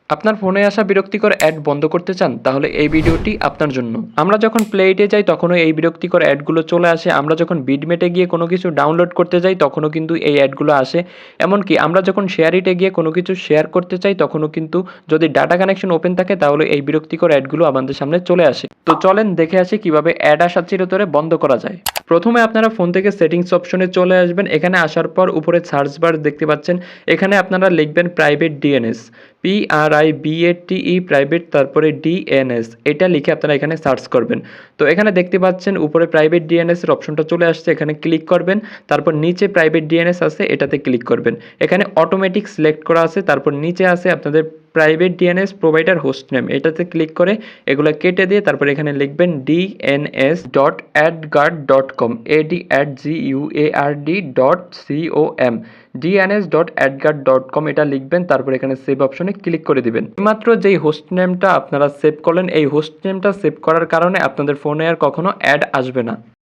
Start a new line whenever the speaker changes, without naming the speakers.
আপনার ফোনে আসা বিরক্তিকর অ্যাড বন্ধ করতে চান? তাহলে এই ভিডিওটি আপনার জন্য। আমরা যখন প্লে ইটে যাই তখনও এই বিরক্তিকর অ্যাডগুলো চলে আসে। আমরা যখন বিডমেটে গিয়ে কোনো কিছু ডাউনলোড করতে যাই তখনও কিন্তু এই অ্যাডগুলো আসে। এমনকি আমরা যখন শেয়ার ইটে গিয়ে কোনো কিছু শেয়ার করতে চাই তখনও কিন্তু যদি ডাটা কানেকশন ওপেন থাকে তাহলে এই বিরক্তিকর অ্যাডগুলো আমাদের সামনে চলে আসে। তো চলেন দেখে আসি কিভাবে অ্যাড আসা চিরতরে বন্ধ করা যায়। প্রথমে আপনারা ফোন থেকে সেটিংস অপশনে চলে আসবেন। এখানে আসার পর উপরে সার্চ বার দেখতে পাচ্ছেন। এখানে আপনারা লিখবেন প্রাইভেট ডিএনএস। PRIVATE প্রাইভেট তারপরে DNS এটা লিখে আপনারা এখানে সার্চ করবেন। তো এখানে দেখতে পাচ্ছেন উপরে প্রাইভেট DNS এর অপশনটা চলে আসছে, এখানে ক্লিক করবেন। তারপর নিচে প্রাইভেট DNS আছে এটাতে ক্লিক করবেন। এখানে অটোমেটিক সিলেক্ট করা আছে, তারপর নিচে আছে আপনাদের private DNS provider host name, এটাতে ক্লিক করে এগুলো কেটে দিয়ে তারপর এখানে লিখবেন dns.adguard.com adguard.com dns.adguard.com এটা লিখবেন। তারপর এখানে সেভ অপশনে ক্লিক করে দিবেন। মাত্র যেই হোস্ট নেমটা আপনারা সেভ করলেন এই হোস্ট নেমটা সেভ করার কারণে আপনাদের ফোনে আর কখনো অ্যাড আসবে না।